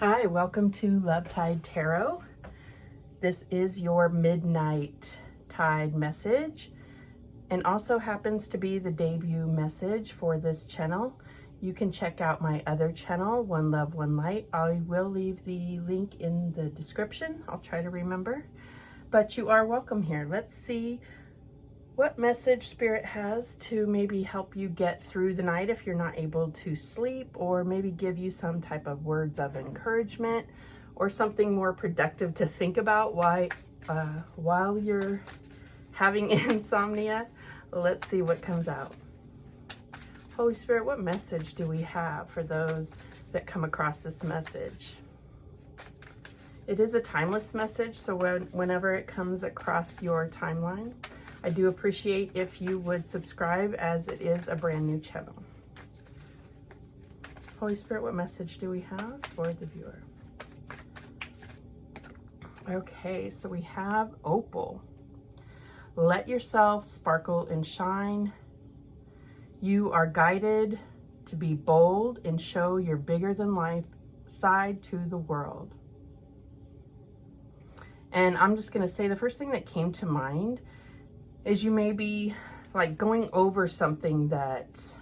Hi, welcome to Love Tide Tarot. This is your midnight tide message and also happens to be the debut message for this channel. You can check out my other channel, One Love, One Light. I will leave the link in the description. I'll try to remember, but you are welcome here. Let's see what message Spirit has to maybe help you get through the night if you're not able to sleep, or maybe give you some type of words of encouragement or something more productive to think about while you're having insomnia. Let's see what comes out. Holy Spirit, what message do we have for those that come across this message? It is a timeless message, so whenever it comes across your timeline, I do appreciate if you would subscribe, as it is a brand new channel. Holy Spirit, what message do we have for the viewer? Okay, so we have Opal. Let yourself sparkle and shine. You are guided to be bold and show your bigger than life side to the world. And I'm just going to say the first thing that came to mind is you may be like going over something that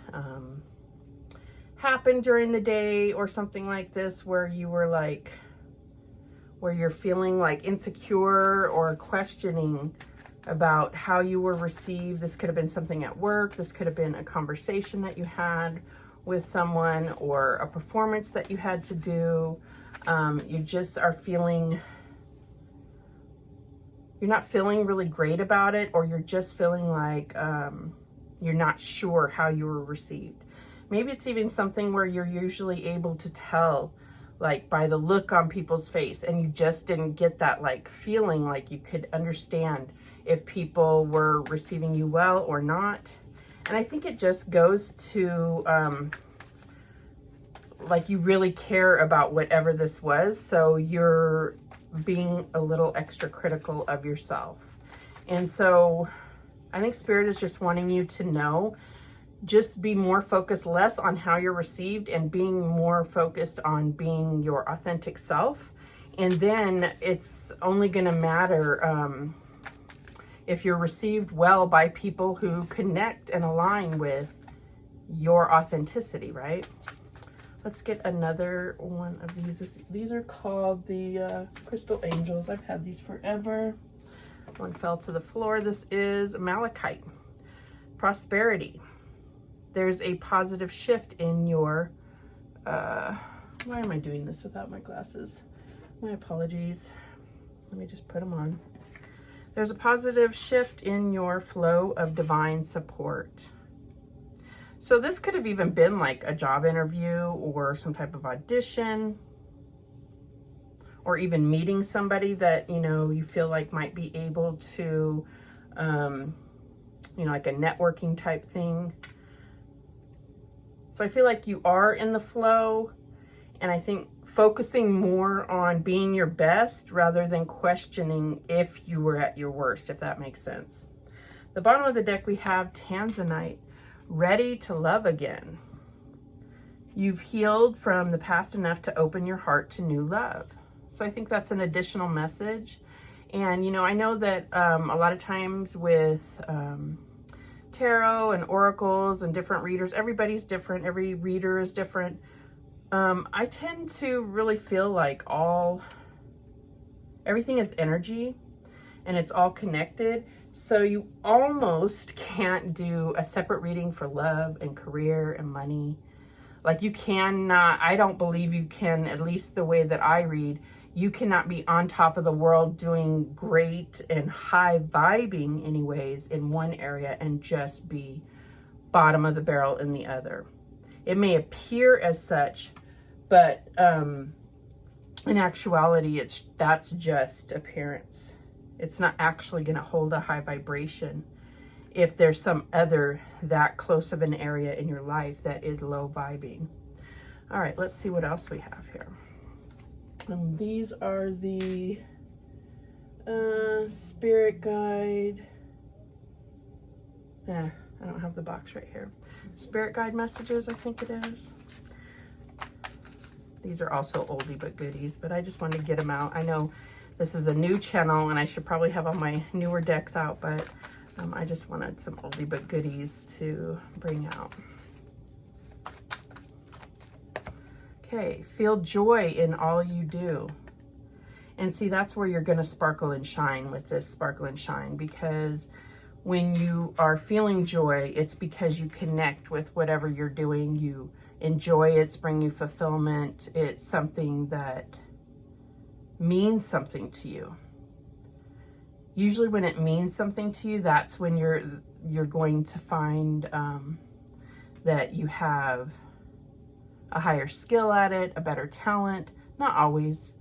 happened during the day or something like this, where you were like, where you're feeling like insecure or questioning about how you were received. This could have been something at work. This could have been a conversation that you had with someone or a performance that you had to do. You just are feeling, you're not feeling really great about it, or you're just feeling like you're not sure how you were received. Maybe it's even something where you're usually able to tell, like by the look on people's face, and you just didn't get that like feeling like you could understand if people were receiving you well or not. And I think it just goes to like you really care about whatever this was, so you're being a little extra critical of yourself. And so I think Spirit is just wanting you to know, just be more focused, less on how you're received and being more focused on being your authentic self. And then it's only going to matter if you're received well by people who connect and align with your authenticity, right? Let's get another one of these. These are called the Crystal Angels. I've had these forever. One fell to the floor. This is Malachite. Prosperity. There's a positive shift in your, why am I doing this without my glasses? My apologies. Let me just put them on. There's a positive shift in your flow of divine support. So this could have even been like a job interview or some type of audition, or even meeting somebody that, you know, you feel like might be able to, you know, like a networking type thing. So I feel like you are in the flow, and I think focusing more on being your best rather than questioning if you were at your worst, if that makes sense. The bottom of the deck, we have Tanzanite. Ready to love again. You've healed from the past enough to open your heart to new love. So I think that's an additional message. And, you know, I know that a lot of times with tarot and oracles and different readers, everybody's different. Every reader is different. I tend to really feel like everything is energy and it's all connected. So you almost can't do a separate reading for love and career and money. Like you cannot, I don't believe you can, at least the way that I read, you cannot be on top of the world doing great and high vibing anyways in one area and just be bottom of the barrel in the other. It may appear as such, but in actuality, that's just appearance. It's not actually going to hold a high vibration if there's some other that close of an area in your life that is low vibing. All right, let's see what else we have here. These are the Spirit Guide. I don't have the box right here. Spirit Guide messages, I think it is. These are also oldie but goodies, but I just wanted to get them out. I know this is a new channel and I should probably have all my newer decks out, but I just wanted some oldie but goodies to bring out. Okay, feel joy in all you do. And see, that's where you're going to sparkle and shine with this sparkle and shine, because when you are feeling joy, it's because you connect with whatever you're doing. You enjoy it, it's bringing you fulfillment. It's something that means something to you. Usually when it means something to you, that's when you're going to find that you have a higher skill at it, a better talent. Not always.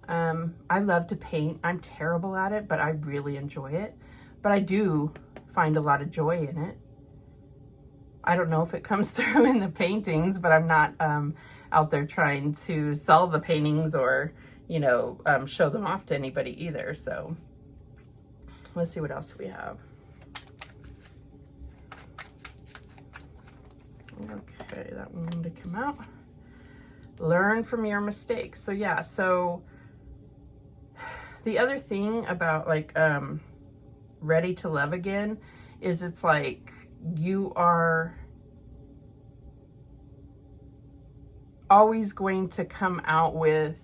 I love to paint. I'm terrible at it, but I really enjoy it. But I do find a lot of joy in it. I don't know if it comes through in the paintings, but I'm not out there trying to sell the paintings or, you know, show them off to anybody either. So let's see what else we have. Okay, that one wanted to come out. Learn from your mistakes. So yeah, so the other thing about like ready to love again is it's like you are always going to come out with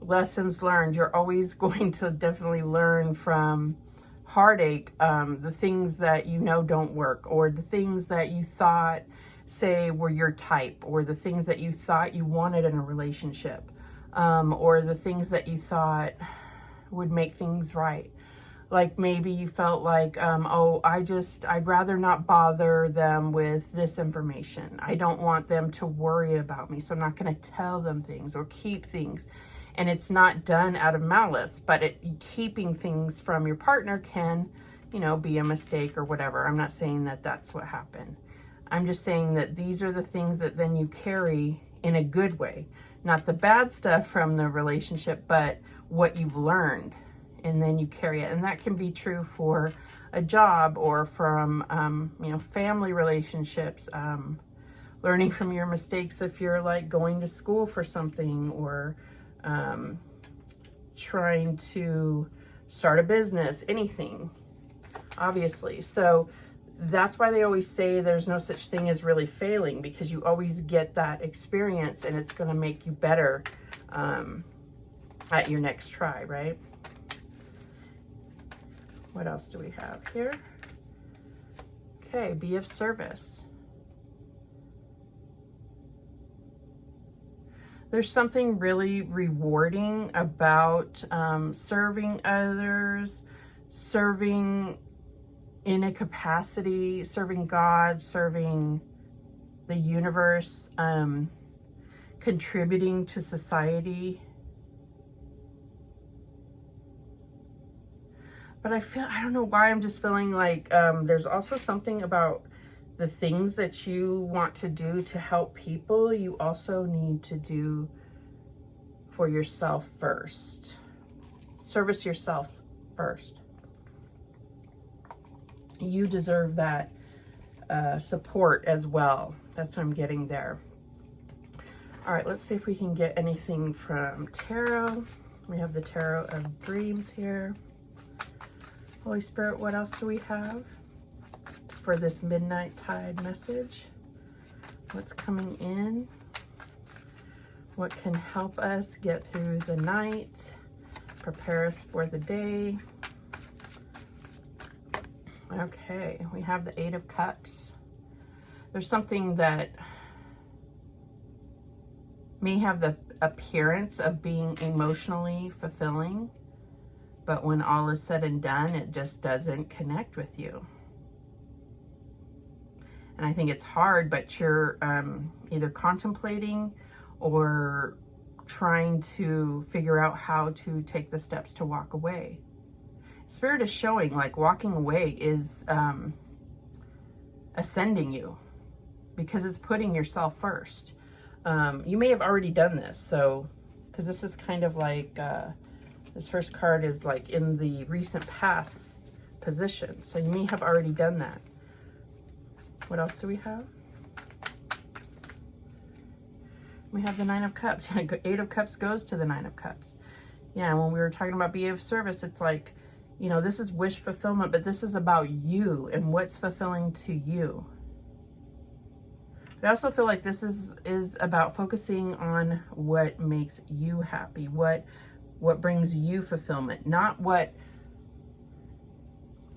lessons learned. You're always going to definitely learn from heartache, the things that you know don't work, or the things that you thought, say, were your type, or the things that you thought you wanted in a relationship, or the things that you thought would make things right. Like maybe you felt like, oh, I'd rather not bother them with this information. I don't want them to worry about me, so I'm not going to tell them things or keep things. And it's not done out of malice, but keeping things from your partner can, you know, be a mistake or whatever. I'm not saying that that's what happened. I'm just saying that these are the things that then you carry in a good way. Not the bad stuff from the relationship, but what you've learned. And then you carry it. And that can be true for a job or from, you know, family relationships, learning from your mistakes if you're like going to school for something, or trying to start a business, anything, obviously. So that's why they always say there's no such thing as really failing, because you always get that experience and it's going to make you better at your next try, right? What else do we have here? Okay, be of service. There's something really rewarding about serving others, serving in a capacity, serving God, serving the universe, contributing to society. But I don't know why, I'm just feeling like there's also something about the things that you want to do to help people, you also need to do for yourself first. Service yourself first. You deserve that support as well. That's what I'm getting there. All right, let's see if we can get anything from Tarot. We have the Tarot of Dreams here. Holy Spirit, what else do we have for this Midnight Tide message? What's coming in? What can help us get through the night? Prepare us for the day. Okay, we have the Eight of Cups. There's something that may have the appearance of being emotionally fulfilling, but when all is said and done, it just doesn't connect with you. And I think it's hard, but you're either contemplating or trying to figure out how to take the steps to walk away. Spirit is showing like walking away is ascending you, because it's putting yourself first. You may have already done this, so, because this is kind of like, this first card is like in the recent past position. So you may have already done that. What else do we have? We have the Nine of Cups. Eight of Cups goes to the Nine of Cups. Yeah, when we were talking about be of service, it's like, you know, this is wish fulfillment, but this is about you and what's fulfilling to you. I also feel like this is about focusing on what makes you happy, what brings you fulfillment, not what,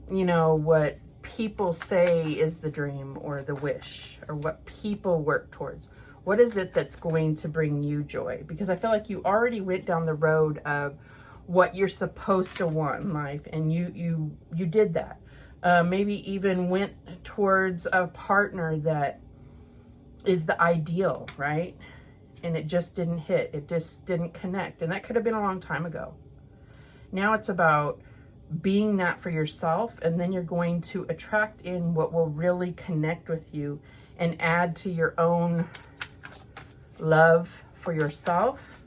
you know, what people say is the dream or the wish or what people work towards. What is it that's going to bring you joy? Because I feel like you already went down the road of what you're supposed to want in life, and you did that. Maybe even went towards a partner that is the ideal, right? And it just didn't hit. It just didn't connect. And that could have been a long time ago. Now it's about being that for yourself, and then you're going to attract in what will really connect with you and add to your own love for yourself,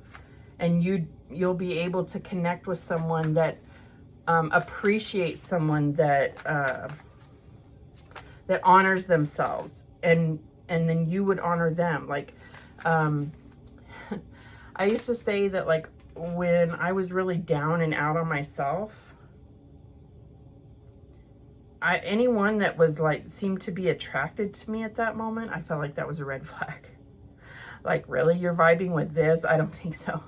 and you'll be able to connect with someone that appreciates someone that that honors themselves, and then you would honor them. Like I used to say that, like, when I was really down and out on myself, anyone that was like seemed to be attracted to me at that moment, I felt like that was a red flag. Like, really? You're vibing with this? I don't think so.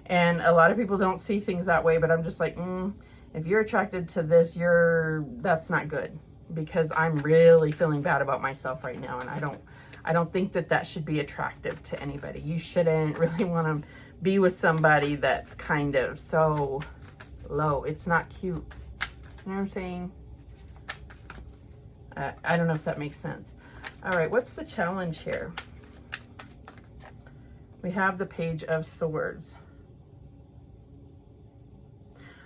And a lot of people don't see things that way, but I'm just like, if you're attracted to this, that's not good, because I'm really feeling bad about myself right now, and I don't think that should be attractive to anybody. You shouldn't really want to be with somebody that's kind of so low. It's not cute. You know what I'm saying? I don't know if that makes sense. All right, what's the challenge here? We have the Page of Swords.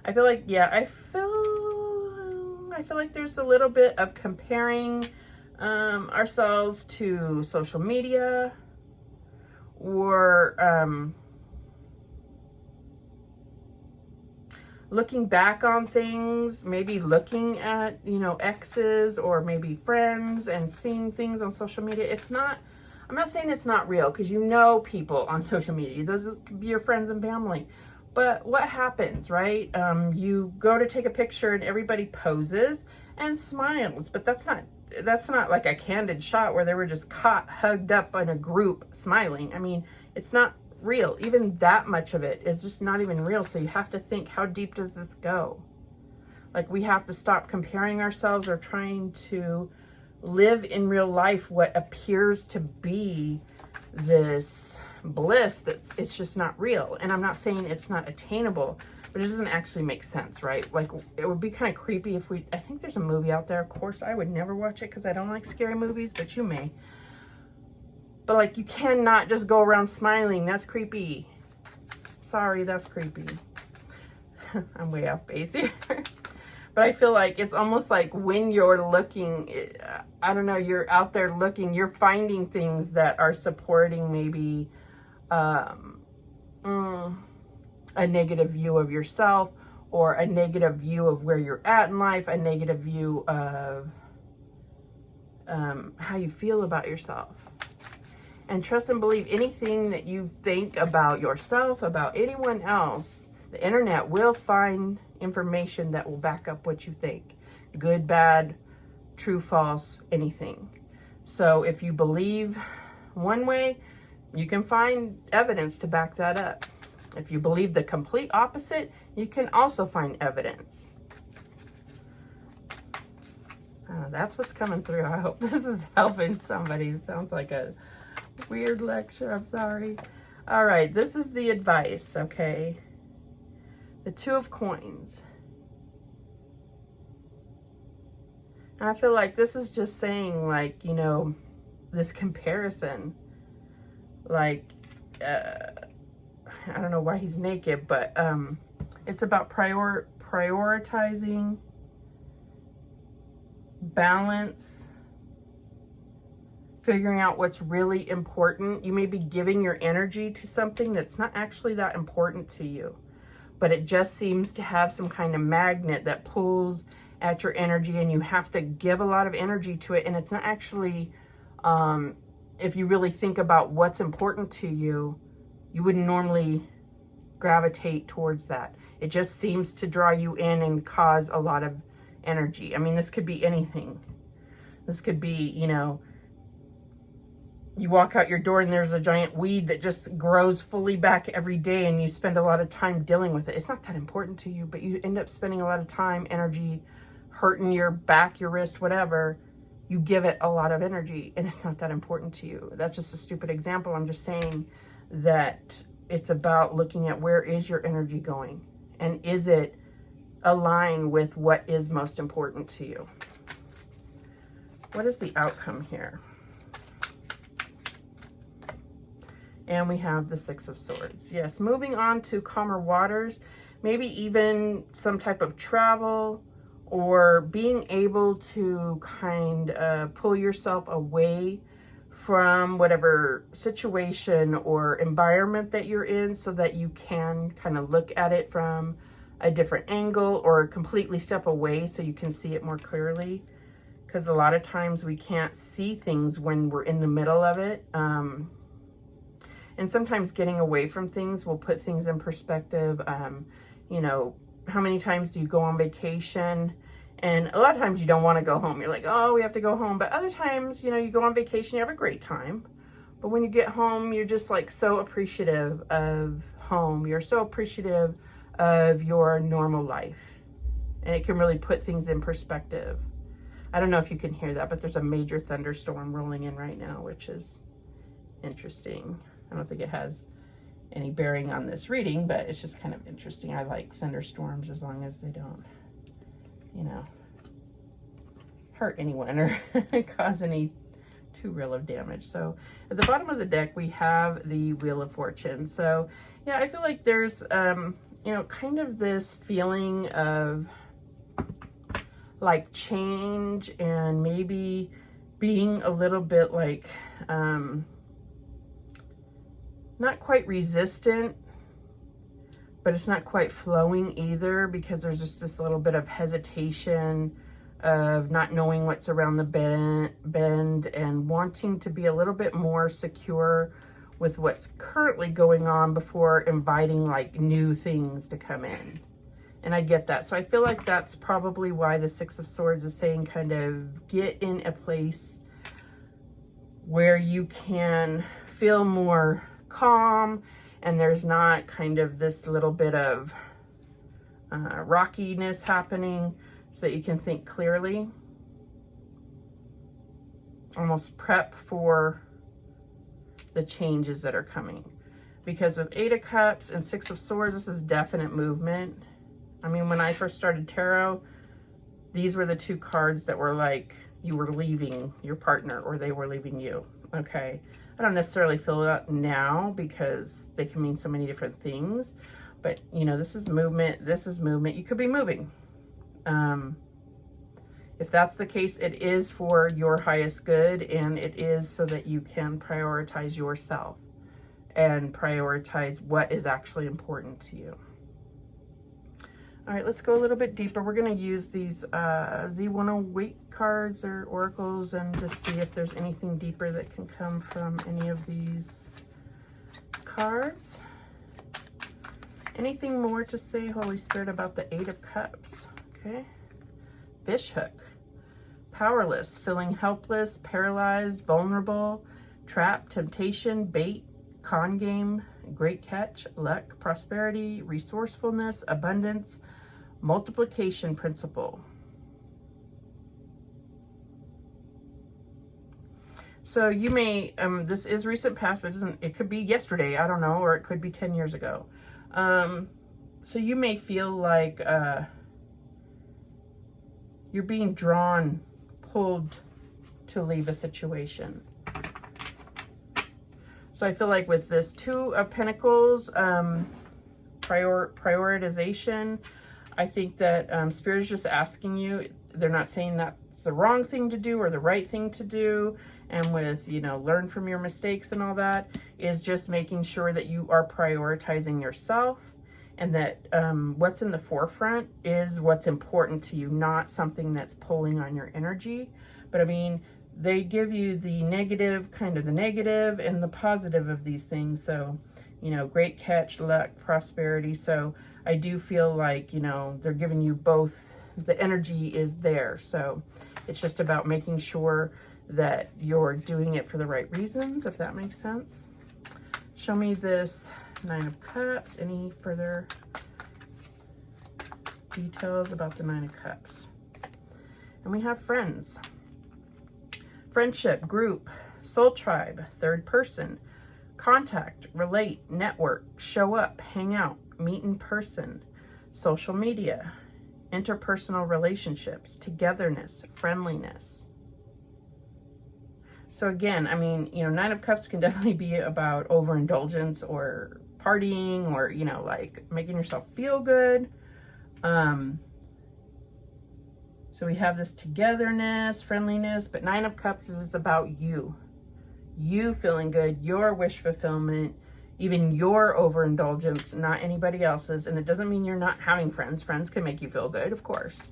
I feel like, yeah, I feel like there's a little bit of comparing ourselves to social media, or looking back on things, maybe looking at, you know, exes or maybe friends and seeing things on social media. I'm not saying it's not real, because you know people on social media. Those could be your friends and family. But what happens, right? You go to take a picture and everybody poses and smiles, but that's not like a candid shot where they were just caught hugged up in a group smiling. I mean, it's not real. Even that much of it is just not even real. So you have to think, how deep does this go? Like, we have to stop comparing ourselves or trying to live in real life what appears to be this bliss it's just not real. And I'm not saying it's not attainable, but it doesn't actually make sense, right? Like, it would be kind of creepy if I think there's a movie out there. Of course, I would never watch it because I don't like scary movies, but you may. But, like, you cannot just go around smiling. That's creepy. Sorry, that's creepy. I'm way off base here. But I feel like it's almost like when you're looking, I don't know, you're out there looking, you're finding things that are supporting maybe a negative view of yourself, or a negative view of where you're at in life, a negative view of how you feel about yourself. And trust and believe, anything that you think about yourself, about anyone else, the internet will find information that will back up what you think. Good, bad, true, false, anything. So if you believe one way, you can find evidence to back that up. If you believe the complete opposite, you can also find evidence. That's what's coming through. I hope this is helping somebody. It sounds like a weird lecture. I'm sorry. All right, this is the advice, okay? The Two of Coins. And I feel like this is just saying, like, you know, this comparison. Like, I don't know why he's naked, but it's about prioritizing, balance, figuring out what's really important. You may be giving your energy to something that's not actually that important to you, but it just seems to have some kind of magnet that pulls at your energy, and you have to give a lot of energy to it, and it's not actually if you really think about what's important to you, you wouldn't normally gravitate towards that. It just seems to draw you in and cause a lot of energy. I mean, this could be anything. This could be, you know, you walk out your door and there's a giant weed that just grows fully back every day and you spend a lot of time dealing with it. It's not that important to you, but you end up spending a lot of time, energy, hurting your back, your wrist, whatever. You give it a lot of energy and it's not that important to you. That's just a stupid example. I'm just saying that it's about looking at where is your energy going and is it aligned with what is most important to you. What is the outcome here? And we have the Six of Swords. Yes, moving on to calmer waters, maybe even some type of travel or being able to kind of pull yourself away from whatever situation or environment that you're in so that you can kind of look at it from a different angle or completely step away so you can see it more clearly. Because a lot of times we can't see things when we're in the middle of it. And sometimes getting away from things will put things in perspective. You know, how many times do you go on vacation? And a lot of times you don't want to go home. You're like, oh, we have to go home. But other times, you know, you go on vacation, you have a great time. But when you get home, you're just like so appreciative of home. You're so appreciative of your normal life. And it can really put things in perspective. I don't know if you can hear that, but there's a major thunderstorm rolling in right now, which is interesting. I don't think it has any bearing on this reading, but it's just kind of interesting. I like thunderstorms as long as they don't, you know, hurt anyone or cause any too real of damage. So at the bottom of the deck, we have the Wheel of Fortune. So yeah, I feel like there's, you know, kind of this feeling of like change and maybe being a little bit like, not quite resistant, but it's not quite flowing either because there's just this little bit of hesitation of not knowing what's around the bend and wanting to be a little bit more secure with what's currently going on before inviting like new things to come in. And I get that. So I feel like that's probably why the Six of Swords is saying kind of get in a place where you can feel more calm and there's not kind of this little bit of rockiness happening so that you can think clearly. Almost prep for the changes that are coming. Because with Eight of Cups and Six of Swords, this is definite movement. I mean, when I first started tarot, these were the two cards that were like you were leaving your partner or they were leaving you. Okay. I don't necessarily feel that now because they can mean so many different things. But, you know, this is movement. This is movement. You could be moving. If that's the case, it is for your highest good. And it is so that you can prioritize yourself and prioritize what is actually important to you. All right, let's go a little bit deeper. We're going to use these Z108 cards or oracles and just see if there's anything deeper that can come from any of these cards. Anything more to say, Holy Spirit, about the Eight of Cups? Okay. Fishhook. Powerless, feeling helpless, paralyzed, vulnerable, trapped, temptation, bait, con game, great catch, luck, prosperity, resourcefulness, abundance, multiplication principle. So you may, this is recent past, but it could be yesterday, I don't know, or it could be 10 years ago. So you may feel like you're being drawn, pulled to leave a situation. So I feel like with this Two of Pentacles, prioritization, I think that Spirit is just asking you, they're not saying that's the wrong thing to do or the right thing to do. And with, you know, learn from your mistakes and all that, is just making sure that you are prioritizing yourself and that what's in the forefront is what's important to you, not something that's pulling on your energy. But I mean, they give you the negative, kind of the negative and the positive of these things. So, you know, great catch, luck, prosperity. So I do feel like, you know, they're giving you both. The energy is there. So it's just about making sure that you're doing it for the right reasons, if that makes sense. Show me this Nine of Cups. Any further details about the Nine of Cups? And we have friends. Friendship, group, soul tribe, third person, contact, relate, network, show up, hang out, meet in person, social media, interpersonal relationships, togetherness, friendliness. So again, I mean, you know, Nine of Cups can definitely be about overindulgence or partying or, you know, like making yourself feel good. So we have this togetherness, friendliness, but Nine of Cups is about you. You feeling good, your wish fulfillment, even your overindulgence, not anybody else's. And it doesn't mean you're not having friends. Friends can make you feel good, of course.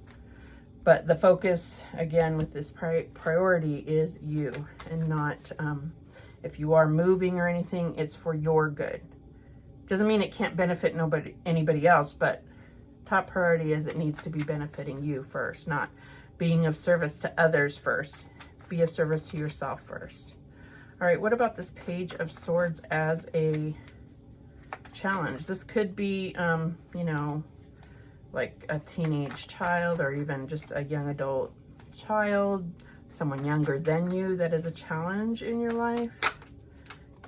But the focus, again, with this priority is you, and not, if you are moving or anything, it's for your good. Doesn't mean it can't benefit anybody else, but top priority is it needs to be benefiting you first, not being of service to others first. Be of service to yourself first. All right, what about this Page of Swords as a challenge? This could be, you know, like a teenage child or even just a young adult child, someone younger than you that is a challenge in your life.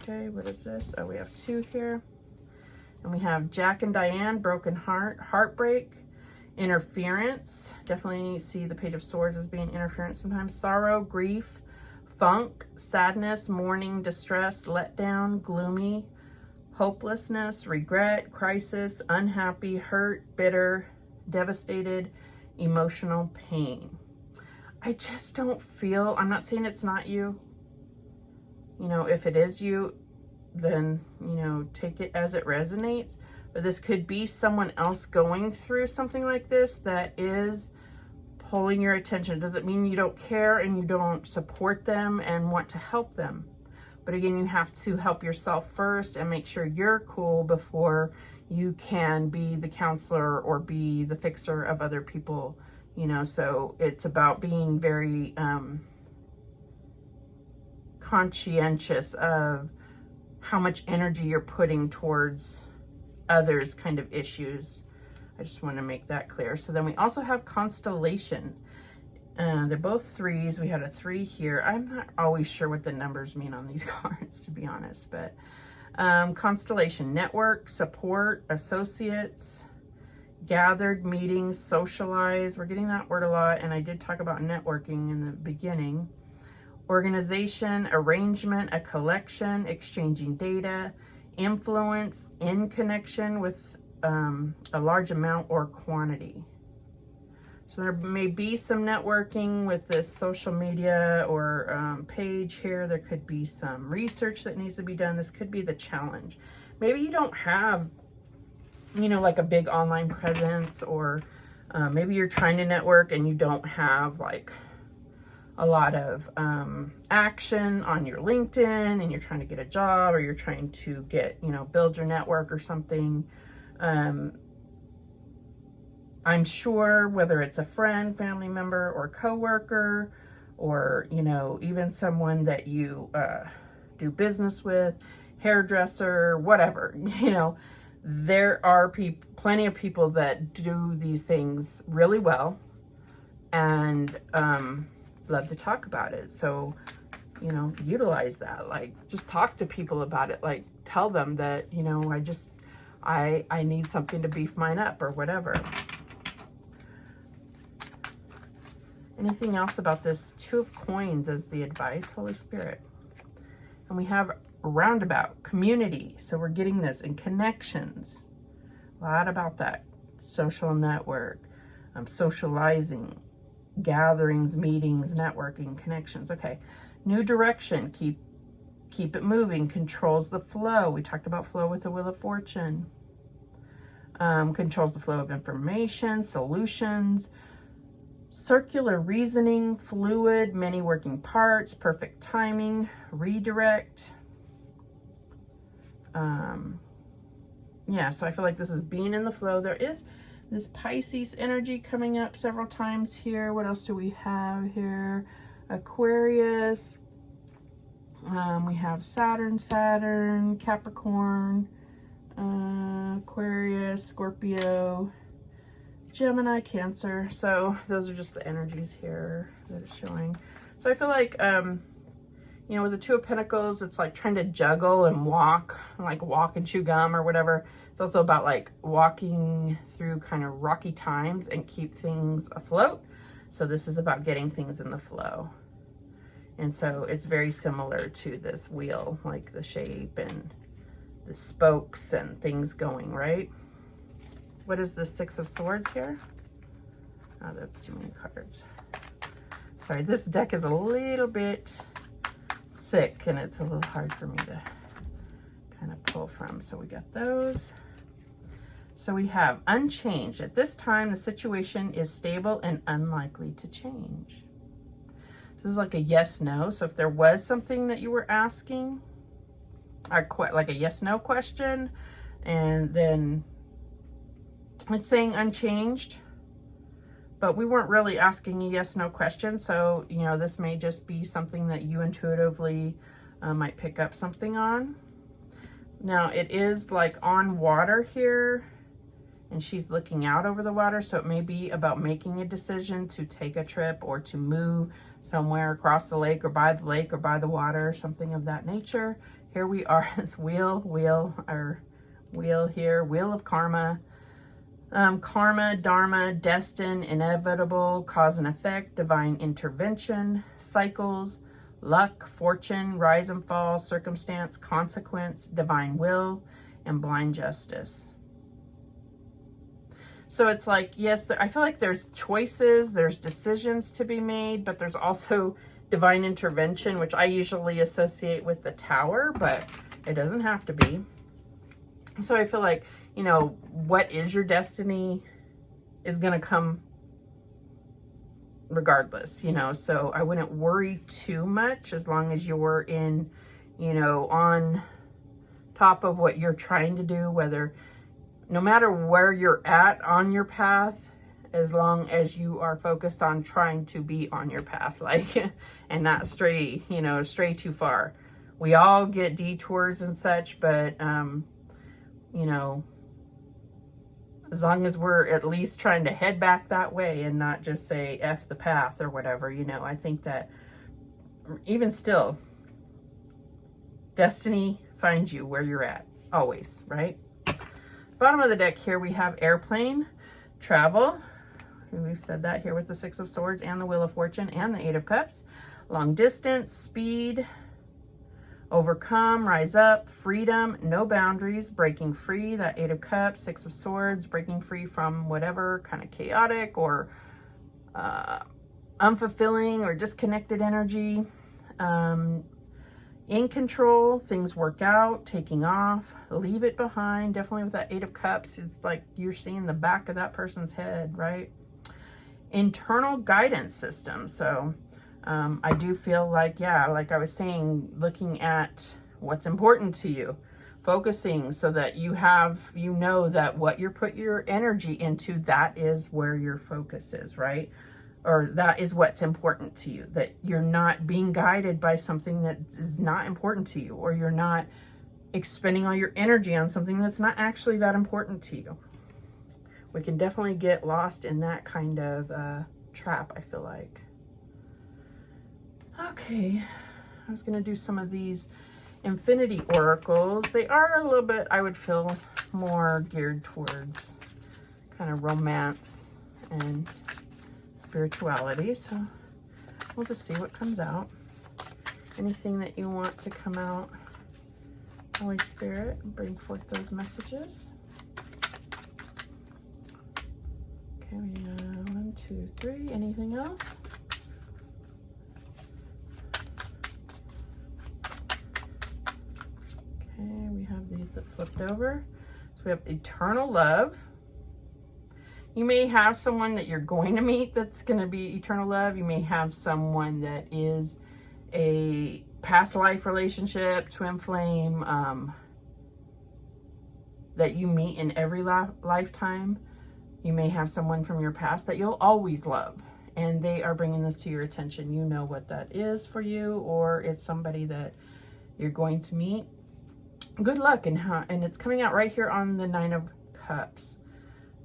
Okay, what is this? Oh, we have two here. And we have Jack and Diane, broken heart, heartbreak, interference. Definitely see the Page of Swords as being interference sometimes. Sorrow, grief, funk, sadness, mourning, distress, letdown, gloomy, hopelessness, regret, crisis, unhappy, hurt, bitter, devastated, emotional pain. I just don't feel, I'm not saying it's not you. You know, if it is you, then, you know, take it as it resonates. But this could be someone else going through something like this that is pulling your attention. It doesn't mean you don't care and you don't support them and want to help them. But again, you have to help yourself first and make sure you're cool before you can be the counselor or be the fixer of other people, you know. So it's about being very conscientious of how much energy you're putting towards others' kind of issues. I just want to make that clear. So then we also have Constellation. They're both threes. We had a 3 here. I'm not always sure what the numbers mean on these cards, to be honest, but Constellation, network, support, associates, gathered, meetings, socialize. We're getting that word a lot, and I did talk about networking in the beginning. Organization, arrangement, a collection, exchanging data, influence, in connection with a large amount or quantity. So there may be some networking with this social media or page here. There could be some research that needs to be done. This could be the challenge. Maybe you don't have, you know, like a big online presence, or maybe you're trying to network and you don't have like a lot of action on your LinkedIn, and you're trying to get a job, or you're trying to get, you know, build your network or something. I'm sure whether it's a friend, family member, or coworker, or, you know, even someone that you do business with, hairdresser, whatever, you know, there are plenty of people that do these things really well and love to talk about it. So, you know, utilize that. Like, just talk to people about it. Like, tell them that, you know, I need something to beef mine up or whatever. Anything else about this 2 of Coins as the advice, Holy Spirit? And we have roundabout, community. So we're getting this in connections. A lot about that. Social network, socializing, gatherings, meetings, networking, connections. Okay. New direction. Keep it moving. Controls the flow. We talked about flow with the Wheel of Fortune. Controls the flow of information, solutions. circular reasoning, fluid, many working parts, perfect timing, redirect. Yeah, so I feel like this is being in the flow. There is this Pisces energy coming up several times here. What else do we have here? Aquarius. We have Saturn, Capricorn, Aquarius, Scorpio, Gemini, Cancer. So those are just the energies here that it's showing. So I feel like, you know, with the Two of Pentacles, it's like trying to juggle and walk and chew gum or whatever. It's also about like walking through kind of rocky times and keep things afloat. So this is about getting things in the flow. And so it's very similar to this wheel, like the shape and the spokes and things going, right? What is the Six of Swords here? Oh, that's too many cards. Sorry, this deck is a little bit thick and it's a little hard for me to kind of pull from. So we got those. So we have unchanged. At this time, the situation is stable and unlikely to change. This is like a yes, no. So if there was something that you were asking, like a yes, no question, and then it's saying unchanged, but we weren't really asking a yes, no question. So, you know, this may just be something that you intuitively might pick up something on. Now it is like on water here and she's looking out over the water. So it may be about making a decision to take a trip or to move somewhere across the lake or by the water, something of that nature. Here we are, this wheel here, wheel of karma. Karma, dharma, destined, inevitable, cause and effect, divine intervention, cycles, luck, fortune, rise and fall, circumstance, consequence, divine will, and blind justice. So it's like, yes, I feel like there's choices, there's decisions to be made, but there's also divine intervention, which I usually associate with the Tower, but it doesn't have to be. So I feel like, you know, what is your destiny is going to come regardless, you know, so I wouldn't worry too much as long as you're in, you know, on top of what you're trying to do, whether, no matter where you're at on your path, as long as you are focused on trying to be on your path, like, and not stray, you know, stray too far. We all get detours and such, but, you know, as long as we're at least trying to head back that way and not just say F the path or whatever, you know, I think that even still, destiny finds you where you're at, always, right? Bottom of the deck here, we have airplane, travel. We've said that here with the Six of Swords and the Wheel of Fortune and the Eight of Cups. Long distance, speed, overcome, rise up, freedom, no boundaries, breaking free, that Eight of Cups, Six of Swords, breaking free from whatever kind of chaotic or unfulfilling or disconnected energy. In control, things work out, taking off, leave it behind. Definitely with that Eight of Cups, it's like you're seeing the back of that person's head, right? Internal guidance system. So I do feel like, yeah, like I was saying, looking at what's important to you, focusing so that you have, you know that what you put your energy into, that is where your focus is, right? Or that is what's important to you, that you're not being guided by something that is not important to you, or you're not expending all your energy on something that's not actually that important to you. We can definitely get lost in that kind of trap, I feel like. Okay, I was gonna do some of these infinity oracles. They are a little bit, I would feel, more geared towards kind of romance and spirituality, so we'll just see what comes out. Anything that you want to come out, Holy Spirit, bring forth those messages. Okay, we got 1, 2, 3. Anything else? Okay, we have these that flipped over. So we have eternal love. You may have someone that you're going to meet that's going to be eternal love. You may have someone that is a past life relationship, twin flame, that you meet in every lifetime. You may have someone from your past that you'll always love, and they are bringing this to your attention. You know what that is for you, or it's somebody that you're going to meet. Good luck, and it's coming out right here on the 9 of Cups.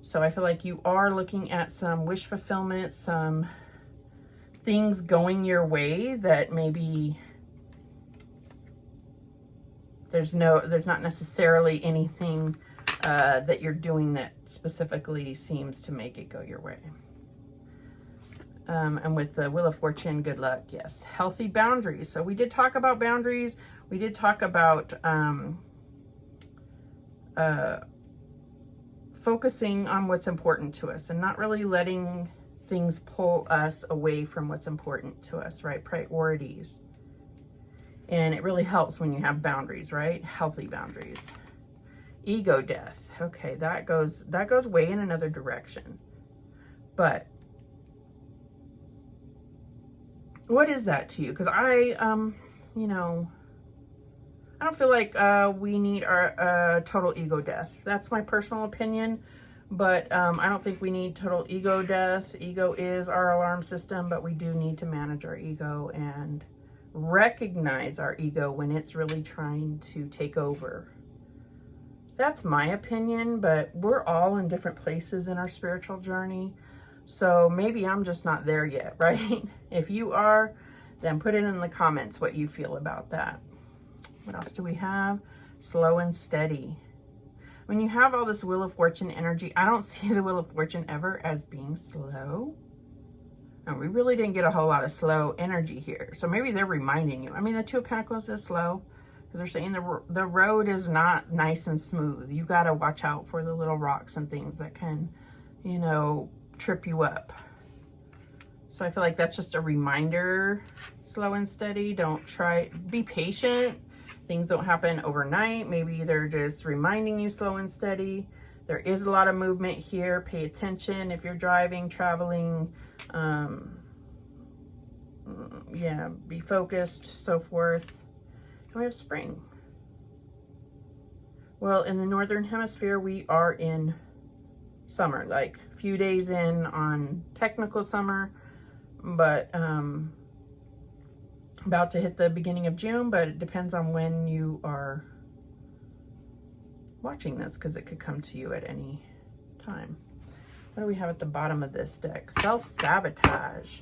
So I feel like you are looking at some wish fulfillment, some things going your way that maybe there's not necessarily anything that you're doing that specifically seems to make it go your way. And with the Wheel of Fortune, good luck. Yes, healthy boundaries. So we did talk about boundaries. We did talk about focusing on what's important to us and not really letting things pull us away from what's important to us, right? Priorities. And it really helps when you have boundaries, right? Healthy boundaries. Ego death. Okay, that goes way in another direction. But what is that to you? Because I don't feel like we need our total ego death. That's my personal opinion. But I don't think we need total ego death. Ego is our alarm system, but we do need to manage our ego and recognize our ego when it's really trying to take over. That's my opinion, but we're all in different places in our spiritual journey. So maybe I'm just not there yet, right? If you are, then put it in the comments what you feel about that. What else do we have? Slow and steady. When you have all this Wheel of Fortune energy, I don't see the Wheel of Fortune ever as being slow. And we really didn't get a whole lot of slow energy here. So maybe they're reminding you. I mean, the Two of Pentacles is slow because they're saying the road is not nice and smooth. You got to watch out for the little rocks and things that can, trip you up. So I feel like that's just a reminder. Slow and steady. Be patient. Things don't happen overnight. Maybe they're just reminding you slow and steady. There is a lot of movement here. Pay attention if you're driving, traveling. Be focused, so forth. And we have spring. Well, in the Northern Hemisphere, we are in summer, like a few days in on technical summer, but about to hit the beginning of June, but it depends on when you are watching this because it could come to you at any time. What do we have at the bottom of this deck? Self-sabotage.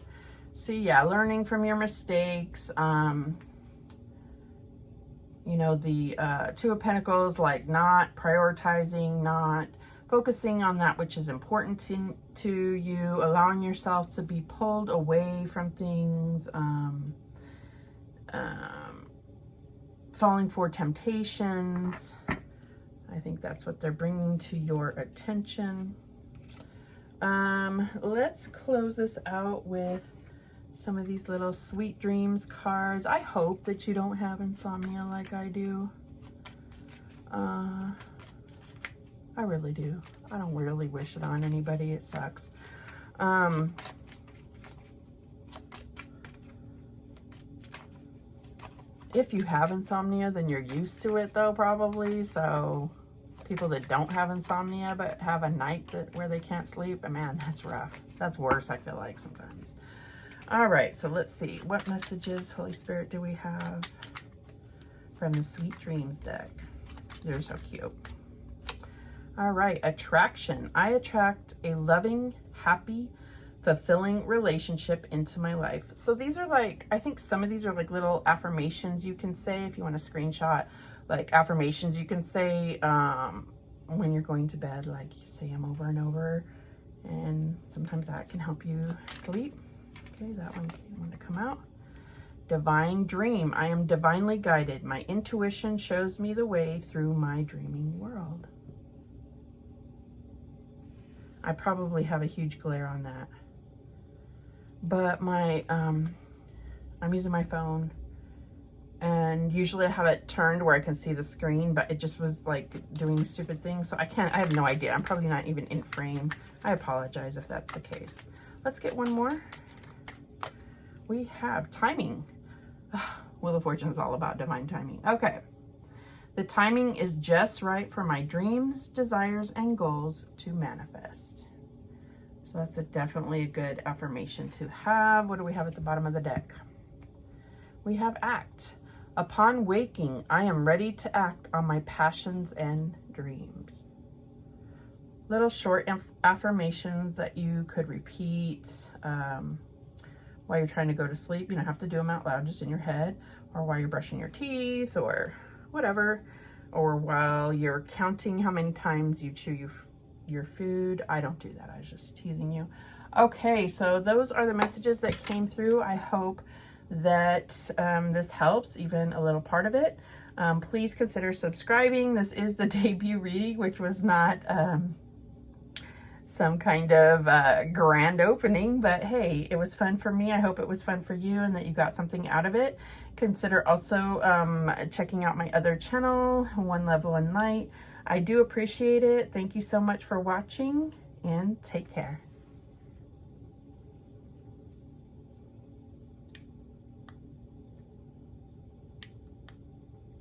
See, yeah, learning from your mistakes. The Two of Pentacles, like not prioritizing, not focusing on that which is important to you, allowing yourself to be pulled away from things, falling for temptations. I think that's what they're bringing to your attention. Let's close this out with some of these little sweet dreams cards. I hope that you don't have insomnia like I do. I really do. I don't really wish it on anybody. It sucks. If you have insomnia, then you're used to it though, probably. So people that don't have insomnia but have a night where they can't sleep, man, that's rough. That's worse, I feel like, sometimes. All right, so let's see. What messages, Holy Spirit, do we have from the Sweet Dreams deck? They're so cute. All right, attraction. I attract a loving, happy, fulfilling relationship into my life. So these are like, I think some of these are like little affirmations you can say if you want to screenshot, like affirmations you can say when you're going to bed, like you say them over and over, and sometimes that can help you sleep. Okay, that one want to come out. Divine dream. I am divinely guided. My intuition shows me the way through my dreaming world. I probably have a huge glare on that. But my, I'm using my phone And usually I have it turned where I can see the screen, but it just was like doing stupid things. So I have no idea. I'm probably not even in frame. I apologize if that's the case. Let's get one more. We have timing. Wheel of Fortune is all about divine timing. Okay. The timing is just right for my dreams, desires, and goals to manifest. So that's definitely a good affirmation to have. What do we have at the bottom of the deck? We have act. Upon waking, I am ready to act on my passions and dreams. Little short affirmations that you could repeat while you're trying to go to sleep. You don't have to do them out loud, just in your head, or while you're brushing your teeth or whatever, or while you're counting how many times you chew your food. I don't do that. I was just teasing you. Okay, so those are the messages that came through. I hope that this helps, even a little part of it. Please consider subscribing. This is the debut reading, which was not some kind of grand opening, but hey, it was fun for me. I hope it was fun for you and that you got something out of it. Consider also checking out my other channel, One Love One Light. I do appreciate it. Thank you so much for watching, and take care.